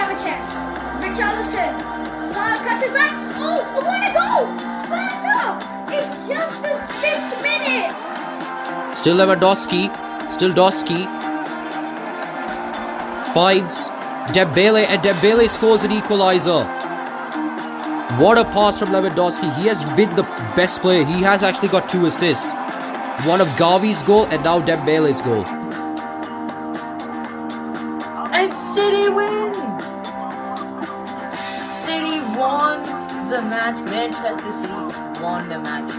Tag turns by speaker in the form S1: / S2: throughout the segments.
S1: have a chance. Richarlison cuts it back. Oh, what a goal! First up! It's just the 5th minute.
S2: Still Lewandowski. Still Doski. Finds Dembele, and Dembele scores an equaliser. What a pass from Lewandowski. He has been the best player. He has actually got 2 assists. One of Gavi's goal and now Dembele's goal.
S3: And City wins! City won the match. Manchester City won the match.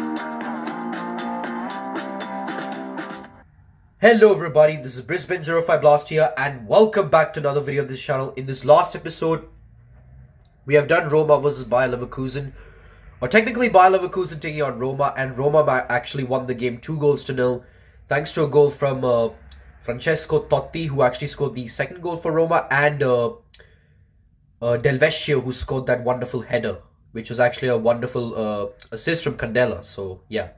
S4: Hello everybody, this is Brisbane05Blaster here and welcome back to another video of this channel. In this last episode, we have done Roma versus Bayer Leverkusen. Or technically Bayer Leverkusen taking on Roma, and Roma actually won the game 2-0 thanks to a goal from Francesco Totti, who actually scored the second goal for Roma, and Del Vecchio, who scored that wonderful header, which was actually a wonderful assist from Candela. So yeah.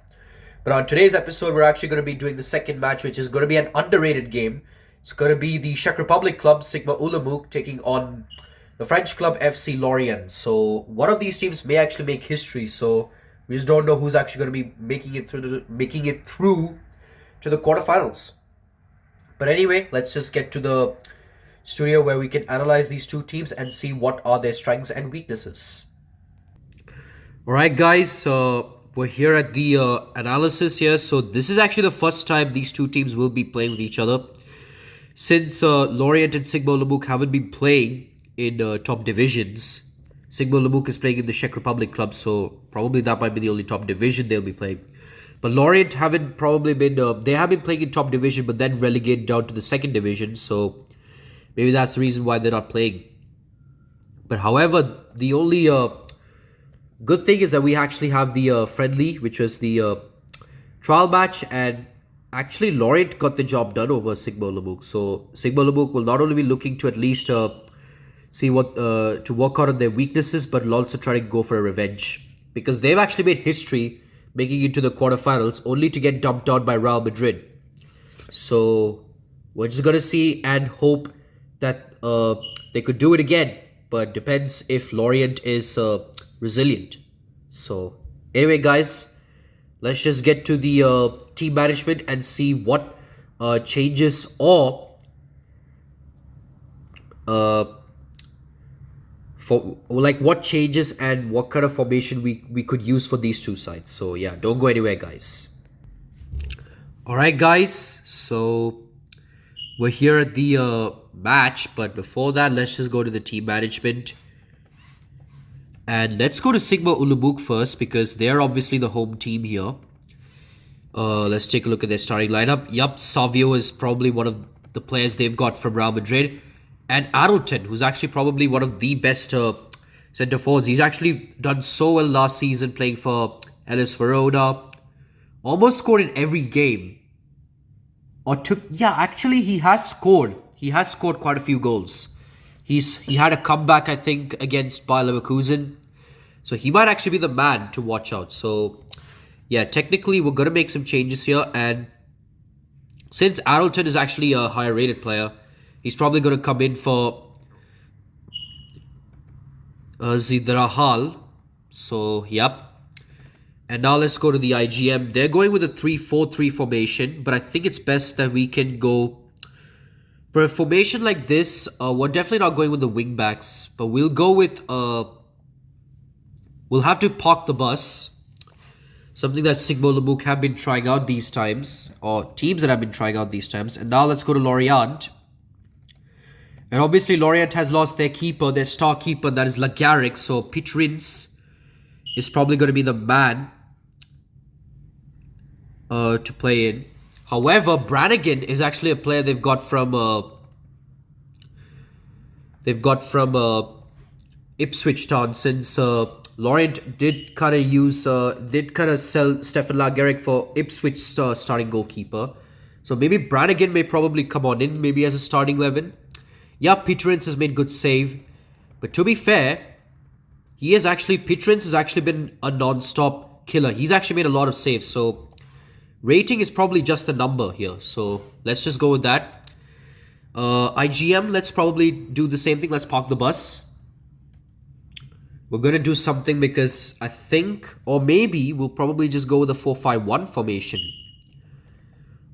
S4: But on today's episode, we're actually going to be doing the second match, which is going to be an underrated game. It's going to be the Czech Republic club Sigma Olomouc taking on the French club FC Lorient. So one of these teams may actually make history. So we just don't know who's actually going to be making it through to the quarterfinals. But anyway, let's just get to the studio where we can analyze these two teams and see what are their strengths and weaknesses.
S2: Alright guys, so we're here at the analysis here. So this is actually the first time these two teams will be playing with each other, since Lorient and Sigma Olomouc haven't been playing in top divisions. Sigma Olomouc is playing in the Czech Republic club, so probably that might be the only top division they'll be playing. But Lorient haven't probably been, they have been playing in top division but then relegated down to the second division, so maybe that's the reason why they're not playing. But however, the only good thing is that we actually have the friendly, which was the trial match, and actually Lorient got the job done over Sigma Olomouc. So Sigma Olomouc will not only be looking to at least see what to work out on their weaknesses, but will also try to go for a revenge, because they've actually made history making it to the quarterfinals only to get dumped out by Real Madrid. So we're just gonna see and hope that they could do it again, but depends if Lorient is resilient. So anyway guys, let's just get to the team management and see what changes or what changes and what kind of formation we could use for these two sides. So yeah, don't go anywhere guys. Alright guys, so we're here at the match, but before that, let's just go to the team management. And let's go to Sigma Olomouc first, because they're obviously the home team here. Let's take a look at their starting lineup. Yup, Savio is probably one of the players they've got from Real Madrid. And Adelton, who's actually probably one of the best centre forwards. He's actually done so well last season playing for Hellas Verona. Almost scored in every game. Actually he has scored. He has scored quite a few goals. He had a comeback, I think, against Bayer Leverkusen. So he might actually be the man to watch out. So yeah, technically we're going to make some changes here. And since Adelton is actually a higher rated player, he's probably going to come in for Zidrahal. So yep. And now let's go to the IGM. They're going with a 3-4-3 formation, but I think it's best that we can go for a formation like this. We're definitely not going with the wing backs, but we'll go with we'll have to park the bus. Something that Sigma Olomouc have been trying out these times, or teams that have been trying out these times. And now let's go to Lorient. And obviously Lorient has lost their keeper, their star keeper, that is Lagaric. So Pitrins is probably going to be the man to play in. However, Brannigan is actually a player they've got from Ipswich Town, since Lorient did kind of sell Stefan Lagaric for Ipswich starting goalkeeper. So maybe Brannigan may probably come on in, maybe as a starting 11. Yeah, Pitrins has made good save, but to be fair, Pitrins has actually been a non-stop killer. He's actually made a lot of saves, so rating is probably just a number here. So let's just go with that. IGM, let's probably do the same thing. Let's park the bus. We're going to do something because I think, or maybe we'll probably just go with a 4-5-1 formation.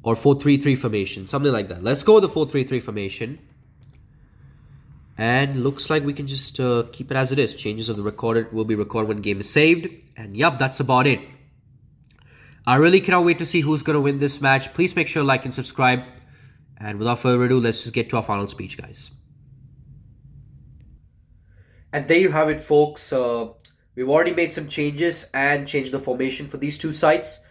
S2: Or 4-3-3 formation, something like that. Let's go with the 4-3-3 formation. And looks like we can just keep it as it is. Changes of the recorded will be recorded when game is saved. And yup, that's about it. I really cannot wait to see who's going to win this match. Please make sure to like and subscribe. And without further ado, let's just get to our final speech, guys.
S4: And there you have it, folks. We've already made some changes and changed the formation for these two sides.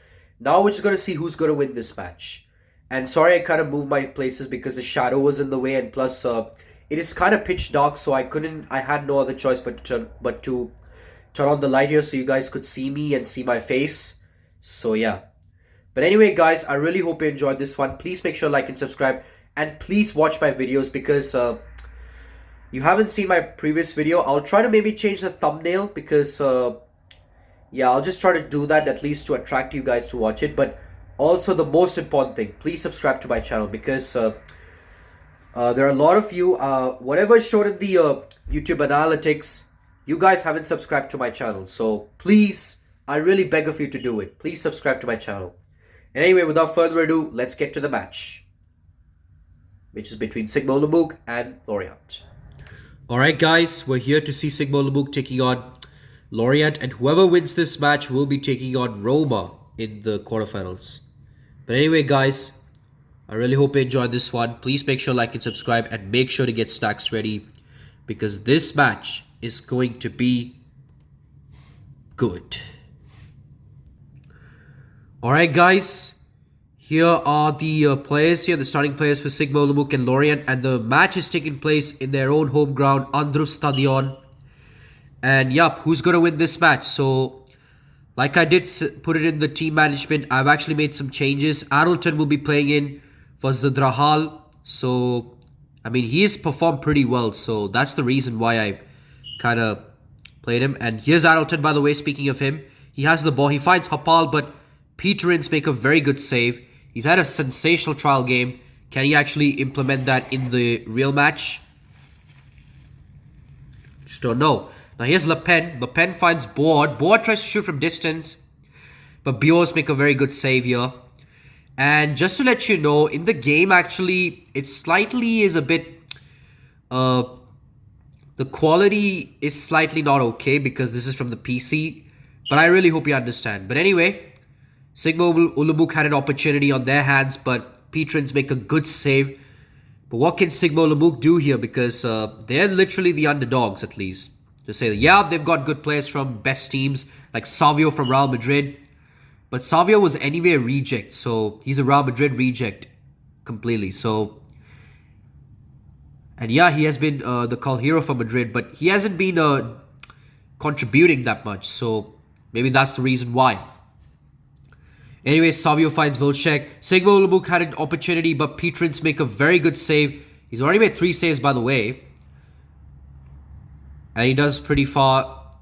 S4: Now we're just going to see who's going to win this match. And sorry I kind of moved my places because the shadow was in the way, and plus it is kind of pitch dark, so I had no other choice but to turn on the light here so you guys could see me and see my face. So yeah. But anyway, guys, I really hope you enjoyed this one. Please make sure to like and subscribe, and please watch my videos because you haven't seen my previous video. I'll try to maybe change the thumbnail because yeah, I'll just try to do that at least to attract you guys to watch it. But also the most important thing, please subscribe to my channel because there are a lot of you, whatever is shown in the YouTube analytics, you guys haven't subscribed to my channel. So please, I really beg of you to do it. Please subscribe to my channel. And anyway, without further ado, let's get to the match, which is between Sigma Olomouc and Lorient.
S2: Alright guys, we're here to see Sigma Olomouc taking on Lorient, and whoever wins this match will be taking on Roma in the quarterfinals. But anyway guys, I really hope you enjoyed this one. Please make sure to like and subscribe, and make sure to get snacks ready because this match is going to be good. Alright guys, here are the players here, the starting players for Sigma Olomouc and Lorient, and the match is taking place in their own home ground, Andrew Stadion. And yup, who's going to win this match? So, like I did put it in the team management, I've actually made some changes. Adelton will be playing in for Zadrahal. So, I mean, he has performed pretty well. So, that's the reason why I kind of played him. And here's Adelton, by the way, speaking of him. He has the ball. He finds Hapal, but Peterins make a very good save. He's had a sensational trial game. Can he actually implement that in the real match? Just don't know. Now here's Le Pen. Le Pen finds Board. Board tries to shoot from distance, but Bios make a very good save here. And just to let you know, in the game actually, it slightly is a bit... the quality is slightly not okay because this is from the PC. But I really hope you understand. But anyway, Sigma Olomouc had an opportunity on their hands, but Peterins make a good save. But what can Sigma Olomouc do here? Because they're literally the underdogs, at least. To say that, yeah, they've got good players from best teams, like Savio from Real Madrid. But Savio was anyway a reject, so he's a Real Madrid reject completely. So, and yeah, he has been the call hero for Madrid, but he hasn't been contributing that much. So maybe that's the reason why. Anyway, Savio finds Vilcek. Sigma Olomouc had an opportunity, but Peterins make a very good save. He's already made 3 saves, by the way. And he does pretty far.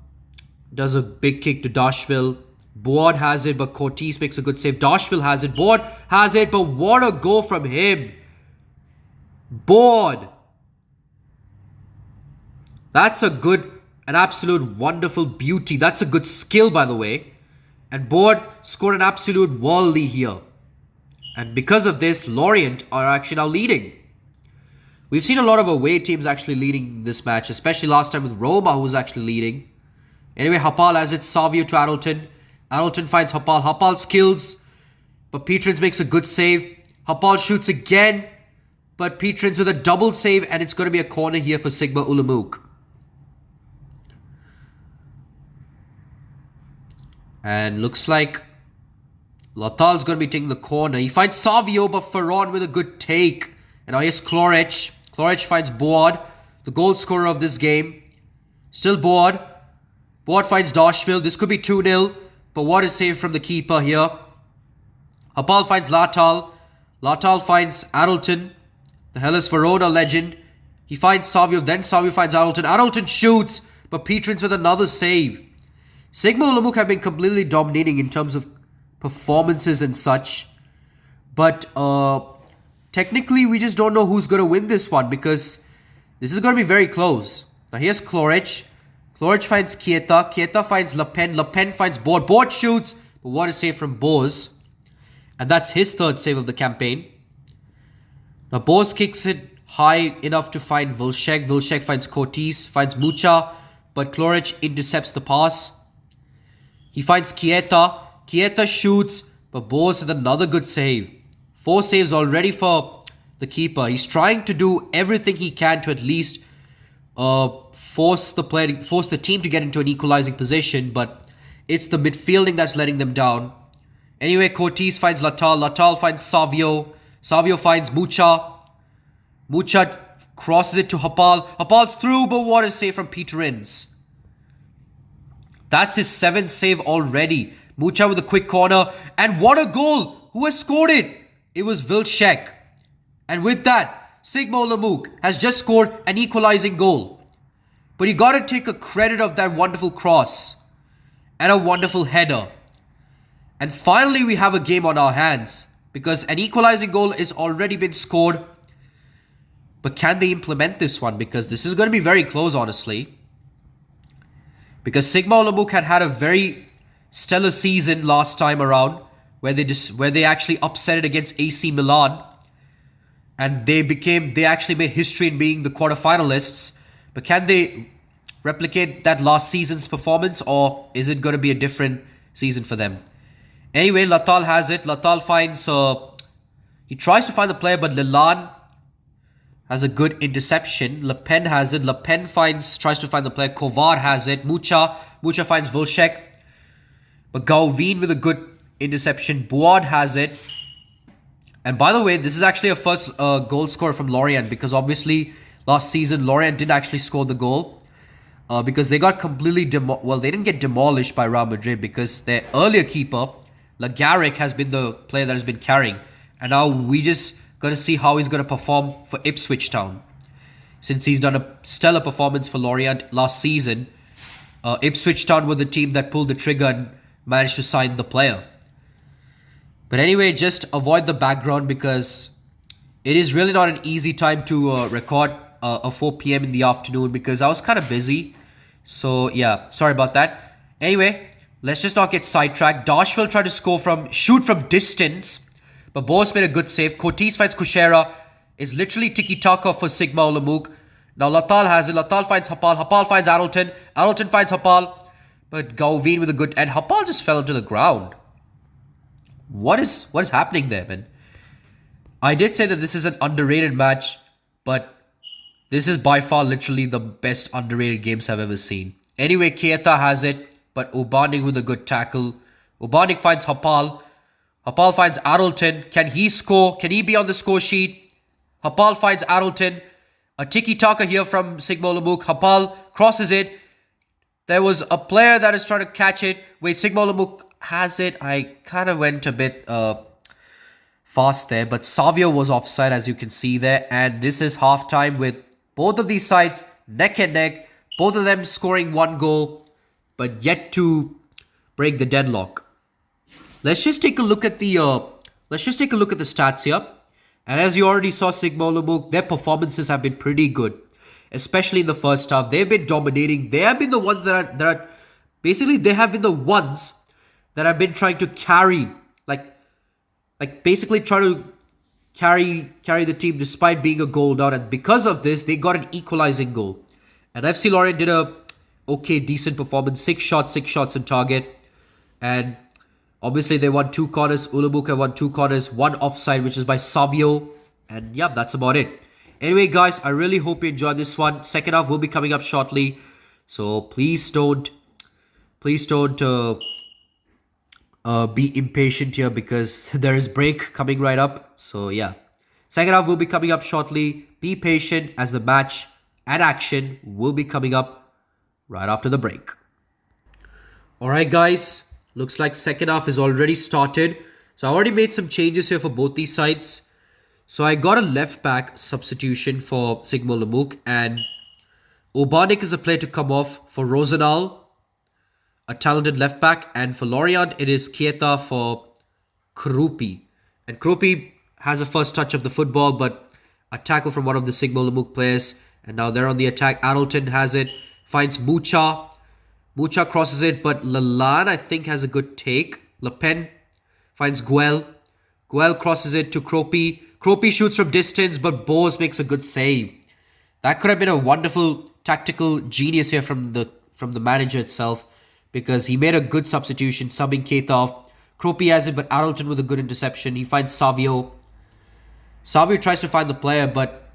S2: Does a big kick to Dashville. Board has it, but Cortez makes a good save. Dashville has it. Board has it, but what a goal from him. Board. That's a good, an absolute wonderful beauty. That's a good skill, by the way. And Board scored an absolute volley here. And because of this, Lorient are actually now leading. We've seen a lot of away teams actually leading this match, especially last time with Roma, who was actually leading. Anyway, Hapal has it. Savio to Adelton. Adelton finds Hapal. Hapal skills, but Peterins makes a good save. Hapal shoots again, but Peterins with a double save, and it's going to be a corner here for Sigma Olomouc. And looks like Latal's going to be taking the corner. He finds Savio, but Ferron with a good take. And now here's Clorich. Clorich finds Board, the goal scorer of this game. Still Board. Board finds Dashville. This could be 2-0. But what is saved from the keeper here? Hapal finds Latal. Latal finds Adelton, the Hellas Verona legend. He finds Savio. Then Savio finds Adelton. Adelton shoots, but Peterins with another save. Sigma Olomouc have been completely dominating in terms of performances and such. But technically we just don't know who's going to win this one because this is going to be very close. Now here's Clorich. Clorich finds Kieta. Kieta finds Le Pen. Le Pen finds Board. Board shoots. But what a save from Bose. And that's his third save of the campaign. Now Bose kicks it high enough to find Vilcek. Vilcek finds Cortis. Finds Mucha. But Clorich intercepts the pass. He finds Kieta. Kieta shoots. But Bose with another good save. 4 saves already for the keeper. He's trying to do everything he can to at least force the team to get into an equalizing position, but it's the midfielding that's letting them down. Anyway, Cortis finds Latal. Latal finds Savio. Savio finds Mucha. Mucha crosses it to Hapal. Hapal's through, but what a save from Peter Ince. That's his 7th save already. Mucha with a quick corner. And what a goal! Who has scored it? It was Vilcek. And with that, Sigma Olomouc has just scored an equalizing goal. But you got to take a credit of that wonderful cross. And a wonderful header. And finally we have a game on our hands. Because an equalizing goal is already been scored. But can they implement this one? Because this is going to be very close, honestly. Because Sigma Olomouc had a very stellar season last time around. Where they actually upset it against AC Milan. And they actually made history in being the quarterfinalists. But can they replicate that last season's performance, or is it going to be a different season for them? Anyway, Latal has it. Latal finds... he tries to find the player, but Lelan has a good interception. Le Pen has it. Le Pen tries to find the player. Kovar has it. Mucha finds Vilcek. But Gauvin with a good interception. Boad has it. And by the way, this is actually a first goal scorer from Lorient, because obviously last season Lorient didn't actually score the goal because they got completely they didn't get demolished by Real Madrid, because their earlier keeper Lagaric has been the player that has been carrying, and now we just got to see how he's going to perform for Ipswich Town, since he's done a stellar performance for Lorient last season. Ipswich Town were the team that pulled the trigger and managed to sign the player. But anyway, just avoid the background because it is really not an easy time to record a 4 p.m. in the afternoon, because I was kind of busy. So yeah, sorry about that. Anyway, let's just not get sidetracked. Dashville tried to shoot from distance, but Bose made a good save. Cortis finds Kushera. Is literally tiki-taka for Sigma Olomouc. Now Latal has it. Latal finds Hapal. Hapal finds Adelton. Adelton finds Hapal. But Gauvin with a good... And Hapal just fell into the ground. What is happening there, man? I did say that this is an underrated match, but this is by far literally the best underrated games I've ever seen. Anyway, Kieta has it, but Ubanik with a good tackle. Ubanik finds Hapal. Hapal finds Adelton. Can he score? Can he be on the score sheet? Hapal finds Adelton. A tiki-taka here from Sigma Olomouc. Hapal crosses it. There was a player that is trying to catch it. Wait, Sigma Olomouc has it. I kind of went a bit fast there, but Savio was offside, as you can see there. And this is halftime with both of these sides neck and neck, both of them scoring 1 goal, but yet to break the deadlock. Let's just take a look at the stats here. And as you already saw, Sigma Olomouc, their performances have been pretty good, especially in the first half. They've been dominating. They have been the ones that are basically, they have been the ones that have been trying to carry, basically try to carry the team despite being a goal down. And because of this, they got an equalizing goal. And FC Lorient did a decent performance. 6 shots on target. And obviously they won 2 corners. Olomouc won 2 corners. 1 offside, which is by Savio. And yeah, that's about it. Anyway, guys, I really hope you enjoyed this one. Second half will be coming up shortly. So please don't be impatient here, because there is break coming right up. So yeah, second half will be coming up shortly. Be patient, as the match and action will be coming up right after the break. Alright guys, looks like second half is already started. So I already made some changes here for both these sides. So I got a left back substitution for Sigma Olomouc, and Ubanik is a player to come off for Rosenal, a talented left back. And for Lorient, it is Kieta for Krupi. And Krupi has a first touch of the football, but a tackle from one of the Sigma Olomouc players. And now they're on the attack. Adelton has it. Finds Mucha. Mucha crosses it, but Lalan, I think, has a good take. Le Pen finds Guel. Guel crosses it to Kropi. Kropi shoots from distance, but Bose makes a good save. That could have been a wonderful tactical genius here from the manager itself, because he made a good substitution, subbing Keita off. Kropi has it, but Adelton with a good interception. He finds Savio. Savio tries to find the player, but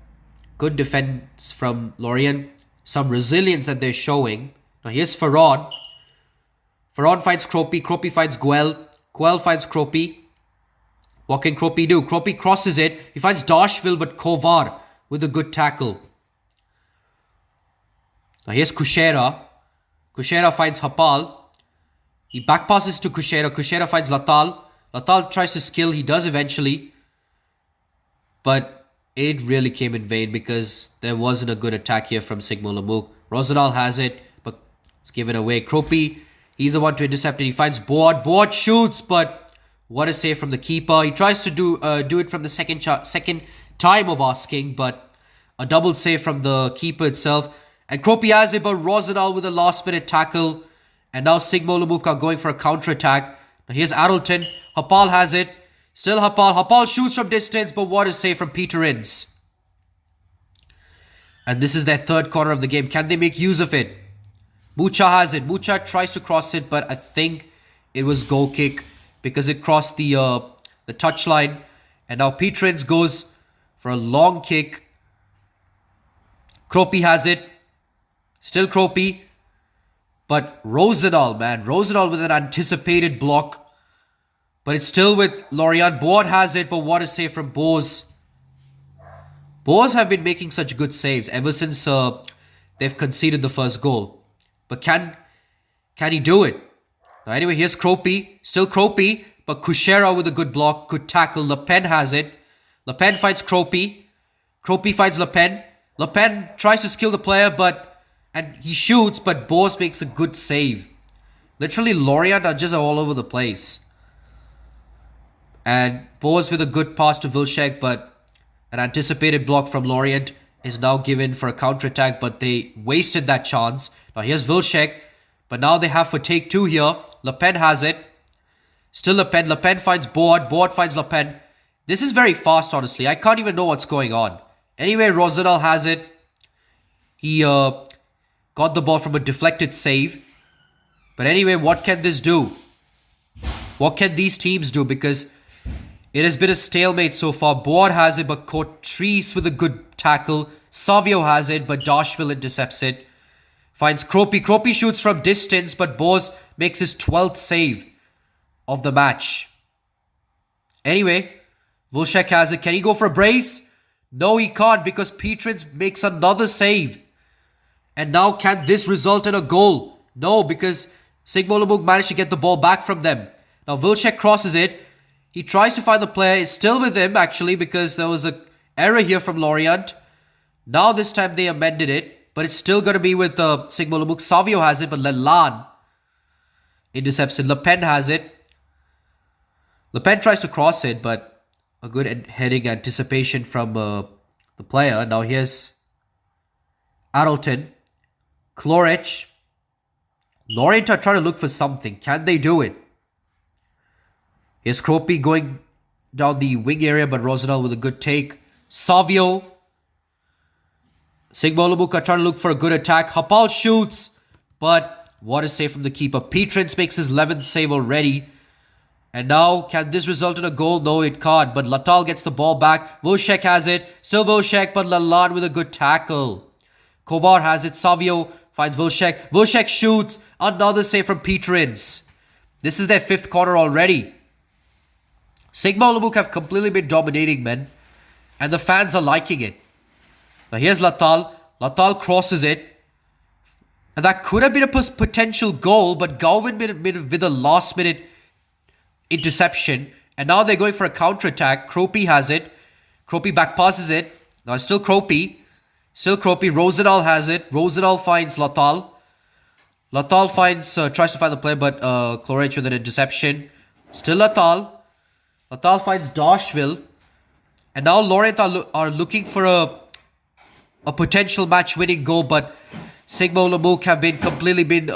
S2: good defense from Lorient. Some resilience that they're showing. Now here's Ferron. Ferron finds Kropi. Kropi finds Guel. Guel finds Kropi. What can Kropi do? Kropi crosses it. He finds Dashville, but Kovar with a good tackle. Now here's Kushera. Kushera finds Hapal. He back passes to Kushera. Kushera finds Latal. Latal tries to skill. He does eventually. But it really came in vain because there wasn't a good attack here from Sigma Olomouc. Rosenal has it, but it's given away. Kropi, he's the one to intercept it. He finds Board. Board shoots, but what a save from the keeper. He tries to do it from the second time of asking, but a double save from the keeper itself. And Kropi has it, but Rosenal with a last-minute tackle. And now Sigma Olomouc are going for a counter-attack. Now here's Adelton. Hapal has it. Still Hapal. Hapal shoots from distance, but what a save from Peter Inns. And this is their third corner of the game. Can they make use of it? Mucha has it. Mucha tries to cross it, but I think it was goal kick because it crossed the touchline. And now Peter Inns goes for a long kick. Kropi has it. Still Kropi. But Rosenal, man. Rosenal with an anticipated block. But it's still with Lorient. Board has it, but what a save from Bose. Bose have been making such good saves ever since they've conceded the first goal. But can he do it? Now anyway, here's Kropi. Still Kropi, but Kushera with a good block. Good tackle. Le Pen has it. Le Pen fights Kropi. Kropi fights Le Pen. Le Pen tries to skill the player, and he shoots, but Bose makes a good save. Literally, Lorient are just all over the place. And Bose with a good pass to Vilcek, but an anticipated block from Lorient is now given for a counter-attack, but they wasted that chance. Now here's Vilcek, but now they have for take two here. Le Pen has it. Still Le Pen. Le Pen finds Board. Board finds Le Pen. This is very fast, honestly. I can't even know what's going on. Anyway, Rosenal has it. He got the ball from a deflected save. But anyway, what can this do? What can these teams do? Because it has been a stalemate so far. Board has it, but Cotrice with a good tackle. Savio has it, but Dashville intercepts it. Finds Kropi. Kropi shoots from distance, but Bose makes his 12th save of the match. Anyway, Vilcek has it. Can he go for a brace? No, he can't because Petrins makes another save. And now can this result in a goal? No, because Sigma Olomouc managed to get the ball back from them. Now Vilcek crosses it. He tries to find the player. It's still with him actually because there was an error here from Lorient. Now this time they amended it. But it's still going to be with Sigma Olomouc. Savio has it, but Lelan intercepts it. Le Pen has it. Le Pen tries to cross it, but a good heading anticipation from the player. Now here's Adelton. Klorich. Lorient are trying to look for something. Can they do it? Here's Kropi going down the wing area, but Rosenal with a good take. Savio. Sigma Olomouc are trying to look for a good attack. Hapal shoots, but what a save from the keeper. Petrins makes his 11th save already. And now, can this result in a goal? No, it can't. But Latal gets the ball back. Vilcek has it. Still Vilcek, but Lalan with a good tackle. Kovar has it. Savio finds Vilcek. Vilcek shoots. Another save from Petrins. This is their 5th corner already. Sigma Olomouc have completely been dominating, men. And the fans are liking it. Now here's Latal. Latal crosses it. And that could have been a potential goal, but Galvin with a last-minute interception. And now they're going for a counter-attack. Kropi has it. Kropi back passes it. Now it's still Kropi. Still Kropi. Rosenal has it. Rosenal finds Latal. Latal tries to find the player, but Klorich with an interception. Still Latal. Latal finds Dashville. And now Lorient are looking for a potential match-winning goal, but Sigma Olomouc have completely been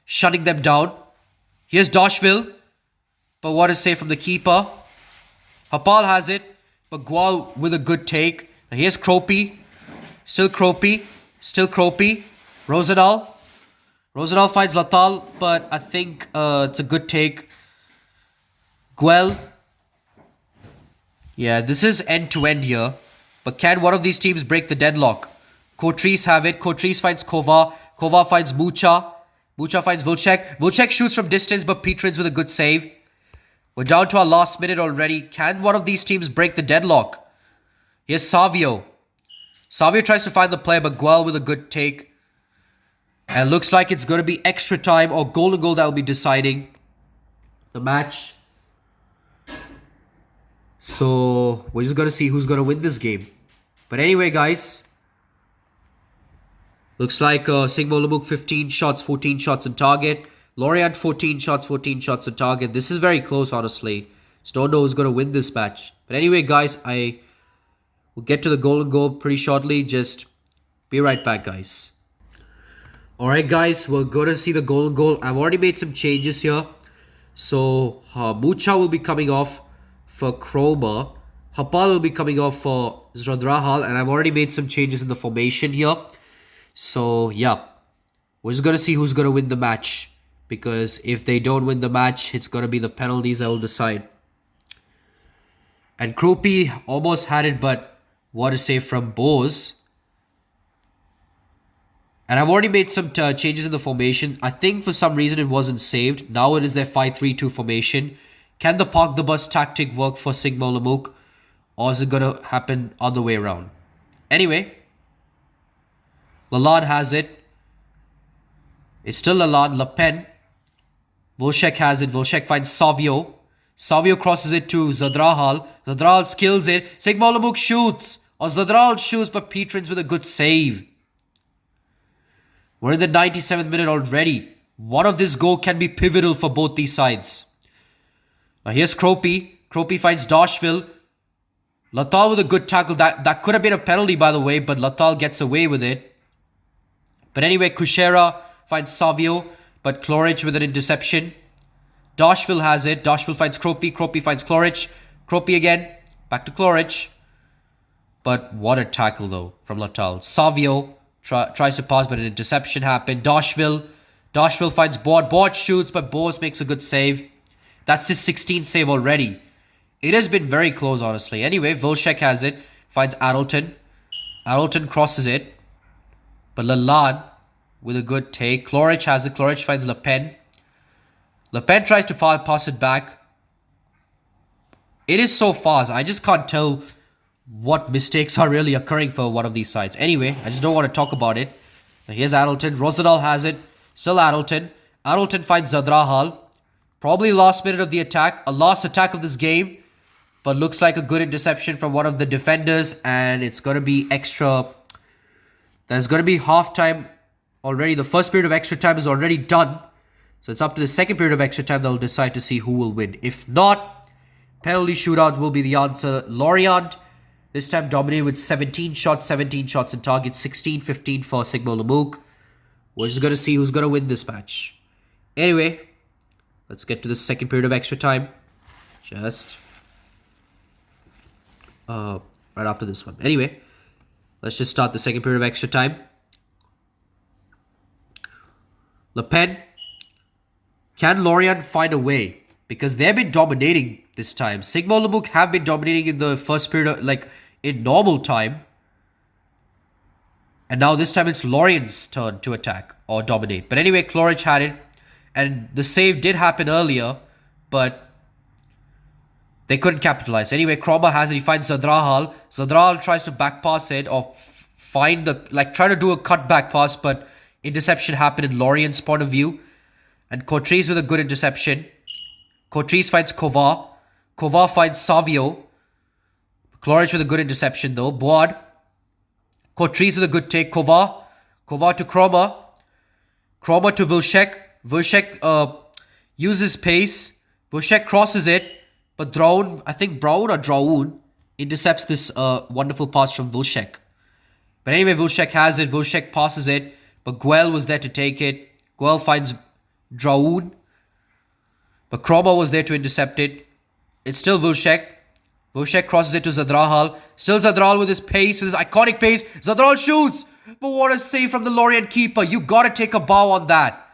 S2: shutting them down. Here's Dashville, but what a save from the keeper. Hapal has it, but Gual with a good take. Now here's Kropy. Still Kropy. Rosenal. Rosenal finds Latal, but I think it's a good take. Guel. Yeah, this is end-to-end here. But can one of these teams break the deadlock? Cotrice have it. Cotrice finds Kova. Kova finds Mucha. Mucha finds Vilcek. Vilcek shoots from distance, but Petrins with a good save. We're down to our last minute already. Can one of these teams break the deadlock? Here's Savio. Savio tries to find the player, but Guel with a good take. And looks like it's going to be extra time or golden goal that will be deciding the match. So we're just going to see who's going to win this game. But anyway, guys. Looks like Sigma Olomouc 15 shots, 14 shots on target. Lorient 14 shots, 14 shots on target. This is very close, honestly. Just don't know who's going to win this match. But anyway, guys, I will get to the golden goal pretty shortly. Just be right back, guys. Alright, guys, we're going to see the golden goal. I've already made some changes here. So, Mucha will be coming off for Kroma. Hapal will be coming off for Zdrahal. And I've already made some changes in the formation here. So, yeah. We're just going to see who's going to win the match. Because if they don't win the match, it's going to be the penalties that will decide. And Kropy almost had it, but what a save from Bose. And I've already made some changes in the formation. I think for some reason it wasn't saved. Now it is their 5-3-2 formation. Can the park the bus tactic work for Sigma Olomouc? Or is it going to happen other way around? Anyway. Lalande has it. It's still Lalande. Le Pen. Vilcek has it. Vilcek finds Savio. Savio crosses it to Zdrahal. Zdrahal skills it. Sigma Olomouc shoots. Or Zdrahal shoots, but Petrins with a good save. We're in the 97th minute already. One of this goal can be pivotal for both these sides. Now here's Kropy. Kropy finds Dashville. Latal with a good tackle. That could have been a penalty, by the way, but Latal gets away with it. But anyway, Kushera finds Savio, but Clorich with an interception. Dashville has it. Dashville finds Kropy. Kropy finds Clorich. Kropy again. Back to Clorich. But what a tackle, though, from Latal. Savio tries to pass, but an interception happened. Dashville finds Board. Board shoots, but Bose makes a good save. That's his 16th save already. It has been very close, honestly. Anyway, Vilcek has it. Finds Addleton. Addleton crosses it. But Lalande with a good take. Clorich has it. Clorich finds Le Pen. Le Pen tries to pass it back. It is so fast. I just can't tell what mistakes are really occurring for one of these sides. Anyway, I just don't want to talk about it. Now here's Addleton. Rosenal has it. Still Addleton. Addleton finds Zdrahal. Probably last minute of the attack. A last attack of this game. But looks like a good interception from one of the defenders. And it's going to be extra. There's going to be halftime already. The first period of extra time is already done. So it's up to the second period of extra time that will decide to see who will win. If not, penalty shootouts will be the answer. Lorient this time dominated with 17 shots in target. 16-15 for Sigma Olomouc. We're just going to see who's going to win this match. Anyway, let's get to the second period of extra time. Just right after this one. Anyway, let's just start the second period of extra time. Le Pen. Can Lorient find a way? Because they've been dominating this time. Sigma Olomouc have been dominating in the first period, like in normal time. And now this time it's Lorient's turn to attack or dominate. But anyway, Clorich had it. And the save did happen earlier. But they couldn't capitalize. Anyway, Kroma has it. He finds Zdrahal. Zdrahal tries to back pass it or find try to do a cut back pass. But interception happened in Lorient's point of view. And Cotrice with a good interception. Cotrice finds Kova. Kova finds Savio. Clorich with a good interception though. Boad. Cotrice with a good take. Kova. Kova to Kroma. Kroma to Vilcek. Vilcek uses pace. Vilcek crosses it. But Brown, I think Brown or Draoun. intercepts this wonderful pass from Vilcek. But anyway, Vilcek has it. Vilcek passes it. But Guel was there to take it. Guel finds Draoun. But Kroma was there to intercept it. It's still Vilcek. Vilcek crosses it to Zadrahal. Still Zadrahal with his pace, with his iconic pace. Zadrahal shoots. But what a save from the Lorient keeper. You gotta take a bow on that.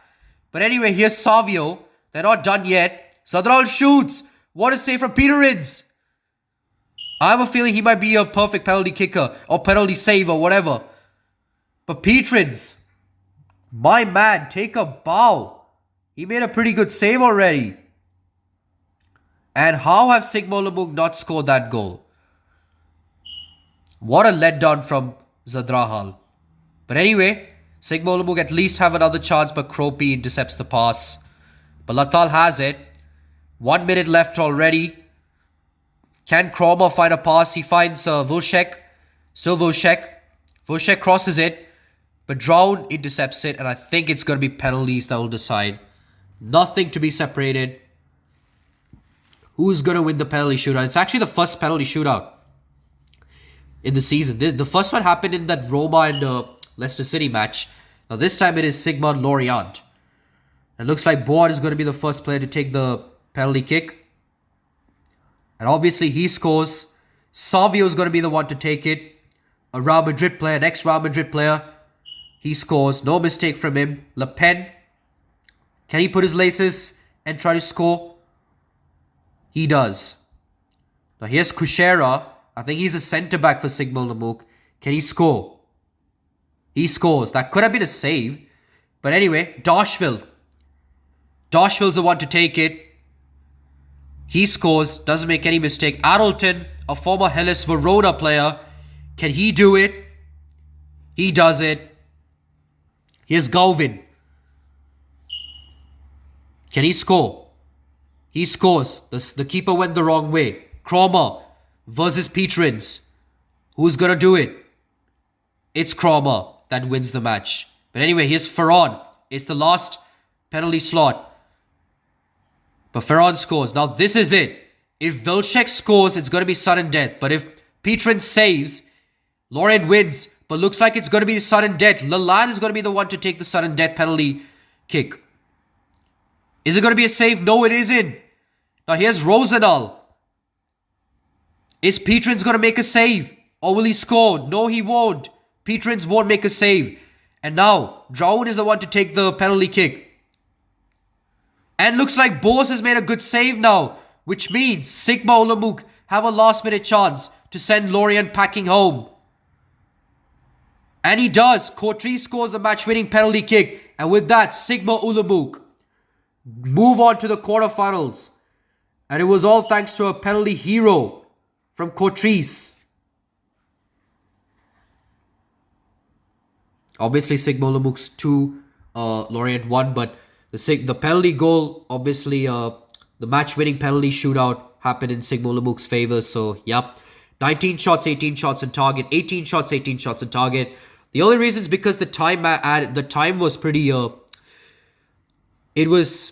S2: But anyway, here's Savio. They're not done yet. Zadrahal shoots. What a save from Peterins. I have a feeling he might be a perfect penalty kicker or penalty save or whatever. But Petrins, my man, take a bow. He made a pretty good save already. And how have Sigma Olomouc not scored that goal? What a letdown from Zadrahal. But anyway, Sigma Olomouc at least have another chance, but Kropi intercepts the pass. But Latal has it. 1 minute left already. Can Kroma find a pass? He finds Vilcek. Still Vilcek. Vilcek crosses it. But Draoun intercepts it. And I think it's going to be penalties that will decide. Nothing to be separated. Who's going to win the penalty shootout? It's actually the first penalty shootout in the season. The first one happened in that Roma and Leicester City match. Now this time it is Sigma and Lorient. It looks like Boad is going to be the first player to take the penalty kick. And obviously he scores. Savio is going to be the one to take it. A Real Madrid player, an ex-Real Madrid player. He scores. No mistake from him. Le Pen. Can he put his laces and try to score? He does. Now here's Kushera. I think he's a centre-back for Sigma Olomouc. Can he score? He scores. That could have been a save. But anyway, Dashville. Dashville's the one to take it. He scores. Doesn't make any mistake. Addleton, a former Hellas Verona player. Can he do it? He does it. Here's Galvin. Can he score? He scores. The keeper went the wrong way. Kroma versus Petrins. Who's going to do it? It's Kroma that wins the match. But anyway, here's Ferran. It's the last penalty slot. But Ferran scores. Now this is it. If Vilcek scores, it's going to be sudden death. But if Petrins saves, Lorient wins. But looks like it's going to be sudden death. Lalande is going to be the one to take the sudden death penalty kick. Is it going to be a save? No, it isn't. Now here's Rosenal. Is Petrins going to make a save? Or will he score? No, he won't. Petrins won't make a save. And now, Draoun is the one to take the penalty kick. And looks like Bose has made a good save now. Which means Sigma Olomouc have a last minute chance to send Lorient packing home. And he does. Courtry scores the match winning penalty kick. And with that, Sigma Olomouc move on to the quarterfinals. And it was all thanks to a penalty hero from Courtries. Obviously, Sigma Olomouc's 2, Lorient 1, but the penalty goal, obviously, the match-winning penalty shootout happened in Sigma Olomouc's favour. So, yep, 19 shots, 18 shots on target, 18 shots, 18 shots on target. The only reason is because the time was pretty, it was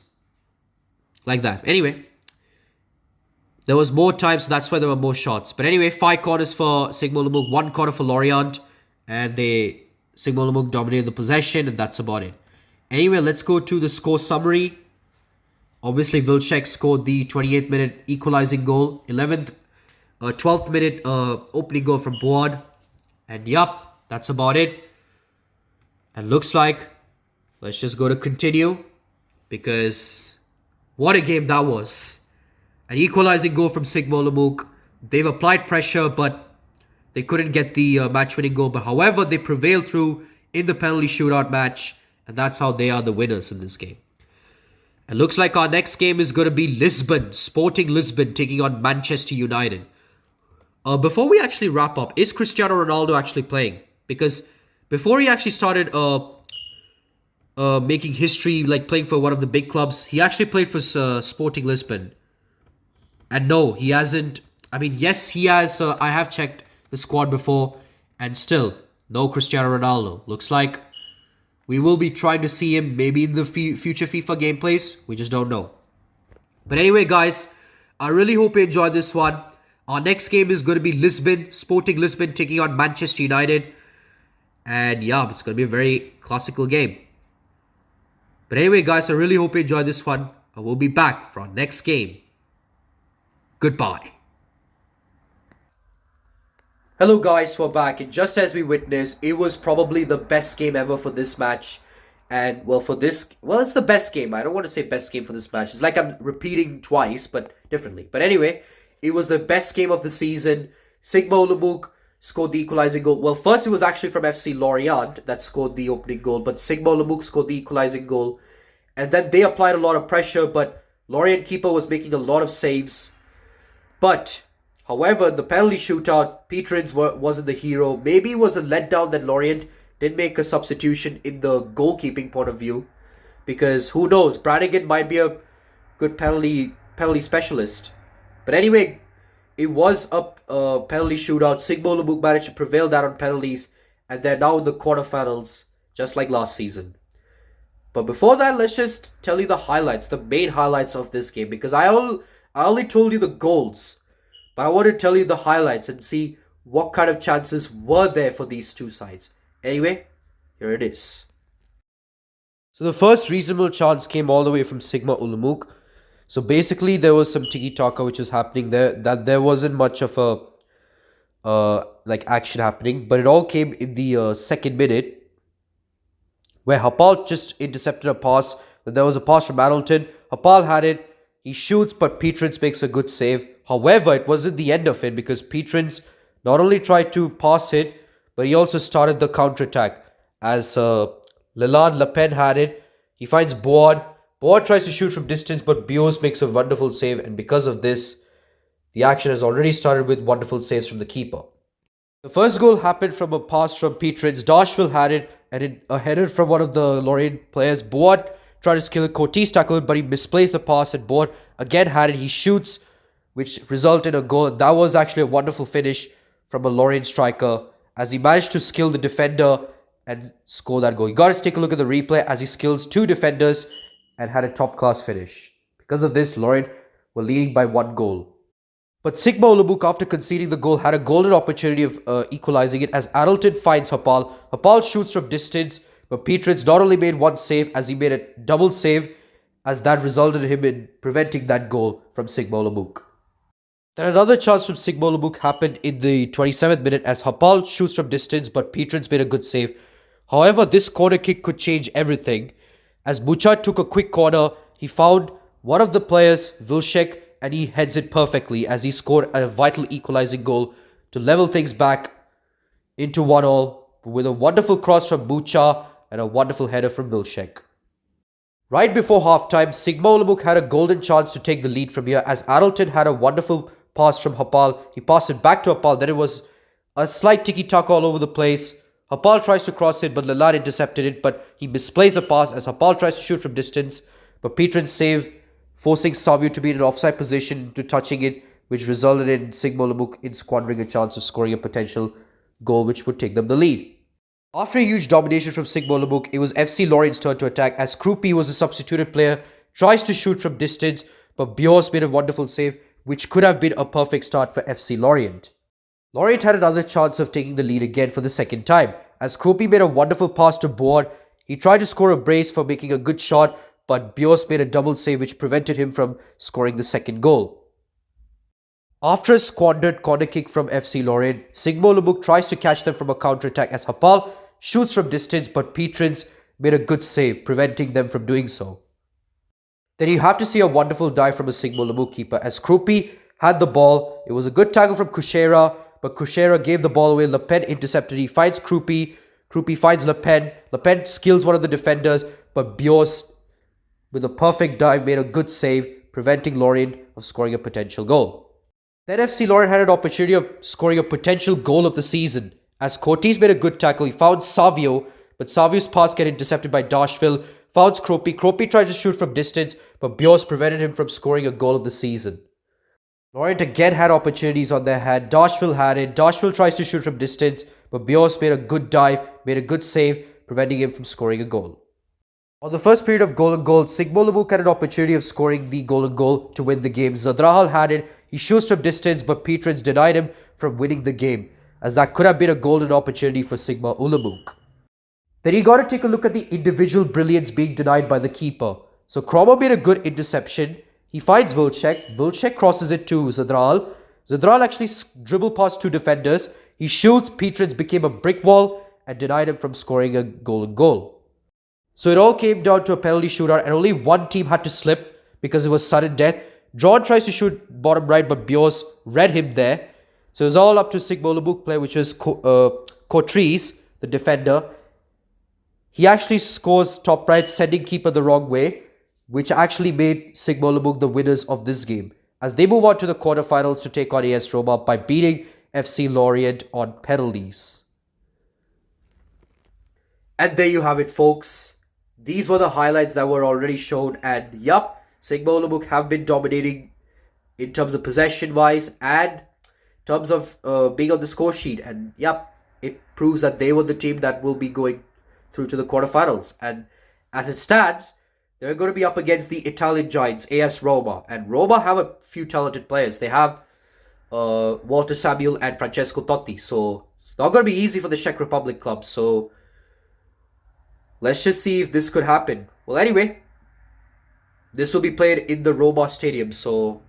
S2: like that. Anyway, there was more time, so that's why there were more shots. But anyway, 5 corners for Sigma Olomouc, 1 corner for Lorient, and Sigma Olomouc dominated the possession, and that's about it. Anyway, let's go to the score summary. Obviously, Vilcek scored the 28th minute equalizing goal. 12th minute opening goal from Boad. And yup, that's about it. And looks like, let's just go to continue. Because what a game that was. An equalizing goal from Sigma Olomouc. They've applied pressure, but they couldn't get the match-winning goal. But however, they prevailed through in the penalty shootout match. And that's how they are the winners in this game. It looks like our next game is going to be Lisbon. Sporting Lisbon taking on Manchester United. Before we actually wrap up, is Cristiano Ronaldo actually playing? Because before he actually started making history, like playing for one of the big clubs, he actually played for Sporting Lisbon. And no, he hasn't. I mean, yes, he has. I have checked the squad before. And still, no Cristiano Ronaldo. Looks like we will be trying to see him maybe in the future FIFA gameplays. We just don't know. But anyway, guys, I really hope you enjoyed this one. Our next game is going to be Sporting Lisbon taking on Manchester United. And yeah, it's going to be a very classical game. But anyway, guys, I really hope you enjoyed this one. I will be back for our next game. Goodbye.
S4: Hello guys, we're back, and just as we witnessed, it was probably the best game ever for this match. And it's the best game. I don't want to say best game for this match. It's like I'm repeating twice, but differently. But anyway, it was the best game of the season. Sigma Olomouc scored the equalizing goal. Well, first it was actually from FC Lorient that scored the opening goal, but Sigma Olomouc scored the equalizing goal. And then they applied a lot of pressure, but Lorient keeper was making a lot of saves. But, however, the penalty shootout, Pietrins wasn't the hero. Maybe it was a letdown that Lorient didn't make a substitution in the goalkeeping point of view. Because, who knows, Brannigan might be a good penalty specialist. But anyway, it was a penalty shootout. Sigma Olomouc managed to prevail that on penalties. And they're now in the quarterfinals, just like last season. But before that, let's just tell you the highlights, the main highlights of this game. Because I only told you the goals. But I want to tell you the highlights and see what kind of chances were there for these two sides. Anyway, here it is. So the first reasonable chance came all the way from Sigma Olomouc. So basically there was some tiki-taka which was happening there. That there wasn't much of a action happening. But it all came in the second minute, where Hapal just intercepted a pass. Then there was a pass from Adelton. Hapal had it. He shoots, but Pietrins makes a good save. However, it wasn't the end of it, because Pietrins not only tried to pass it, but he also started the counter-attack. As Leland Le Pen had it, he finds Board. Board tries to shoot from distance, but Bios makes a wonderful save. And because of this, the action has already started with wonderful saves from the keeper. The first goal happened from a pass from Pietrins. Dashville had it, and a header from one of the Lorient players. Board tried to skill it. Cotis tackled, but he misplaced the pass, and Board again had it. He shoots, which resulted in a goal. And that was actually a wonderful finish from a Lorient striker, as he managed to skill the defender and score that goal. You got to take a look at the replay as he skills two defenders and had a top-class finish. Because of this, Lorient were leading by 1 goal. But Sigma Olomouc, after conceding the goal, had a golden opportunity of equalizing it, as Adelton finds Hapal. Hapal shoots from distance, but Pietrins not only made 1 save, as he made a double save, as that resulted in him in preventing that goal from Sigma Olomouc. Then another chance from Sigma Olomouc happened in the 27th minute, as Hapal shoots from distance, but Pietrins made a good save. However, this corner kick could change everything. As Bucha took a quick corner, he found one of the players, Vilcek, and he heads it perfectly, as he scored a vital equalizing goal to level things back into 1-1 with a wonderful cross from Bucha and a wonderful header from Vilcek. Right before halftime, Sigma Olomouc had a golden chance to take the lead from here, as Adelton had a wonderful pass from Hapal. He passed it back to Hapal. Then it was a slight tiki-taka all over the place. Hapal tries to cross it, but Leland intercepted it, but he misplays the pass as Hapal tries to shoot from distance. But Pietrins save, forcing Savio to be in an offside position to touching it, which resulted in Sigma Olomouc in squandering a chance of scoring a potential goal which would take them the lead. After a huge domination from Sigma Olomouc, it was FC Lorient's turn to attack, as Krupi was a substituted player, tries to shoot from distance, but Bios made a wonderful save, which could have been a perfect start for FC Lorient. Lorient had another chance of taking the lead again for the second time, as Krupi made a wonderful pass to Board. He tried to score a brace for making a good shot, but Bios made a double save which prevented him from scoring the second goal. After a squandered corner kick from FC Lorient, Sigma Olomouc tries to catch them from a counter-attack, as Hapal shoots from distance, but Pietrins made a good save, preventing them from doing so. Then you have to see a wonderful dive from a Sigma Olomouc keeper, as Krupi had the ball. It was a good tackle from Kushera, but Kushera gave the ball away. Le Pen intercepted. He finds Krupi. Krupi finds Le Pen. Le Pen skills one of the defenders, but Bios, with a perfect dive, made a good save, preventing Lorient of scoring a potential goal. Then FC Lorient had an opportunity of scoring a potential goal of the season, as Cotis made a good tackle. He found Savio, but Savio's pass get intercepted by Dashville. Founds Krupi. Krupi tries to shoot from distance, but Bios prevented him from scoring a goal of the season. Lorient again had opportunities on their hand. Dashville had it. Dashville tries to shoot from distance, but Bios made a good dive, made a good save, preventing him from scoring a goal. On the first period of goal and goal, Sigma Olomouc had an opportunity of scoring the goal and goal to win the game. Zadrahal had it. He shoots from distance, but Pietrins denied him from winning the game, as that could have been a golden opportunity for Sigma Olomouc. Then you got to take a look at the individual brilliance being denied by the keeper. So Kromer made a good interception. He finds Vilcek. Vilcek crosses it to Zadral. Zadral actually dribbled past two defenders. He shoots. Pietrins became a brick wall and denied him from scoring a golden goal. So it all came down to a penalty shootout, and only one team had to slip because it was sudden death. John tries to shoot bottom right, but Bios read him there. So it was all up to Sigma Olomouc player, which is Cotrice, the defender. He actually scores top right, sending keeper the wrong way, which actually made Sigma Olomouc the winners of this game, as they move on to the quarterfinals to take on AS Roma by beating FC Lorient on penalties.
S2: And there you have it, folks. These were the highlights that were already shown, and yup, Sigma Olomouc have been dominating in terms of possession-wise and in terms of being on the score sheet. And yup, it proves that they were the team that will be going through to the quarterfinals. And as it stands, they're going to be up against the Italian giants, AS Roma. And Roma have a few talented players. They have Walter Samuel and Francesco Totti. So it's not going to be easy for the Czech Republic club. So let's just see if this could happen. Well, anyway, this will be played in the Roma Stadium. So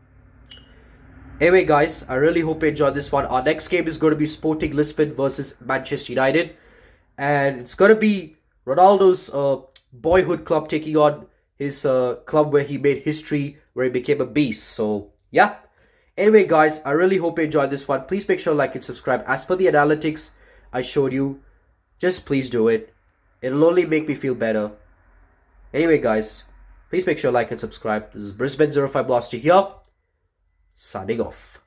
S2: anyway, guys, I really hope you enjoyed this one. Our next game is going to be Sporting Lisbon versus Manchester United. And it's going to be Ronaldo's boyhood club taking on his club where he made history, where he became a beast. So, yeah. Anyway, guys, I really hope you enjoyed this one. Please make sure to like and subscribe. As per the analytics I showed you, just please do it. It'll only make me feel better. Anyway, guys, please make sure to like and subscribe. This is Brisbane05Blaster here, signing off.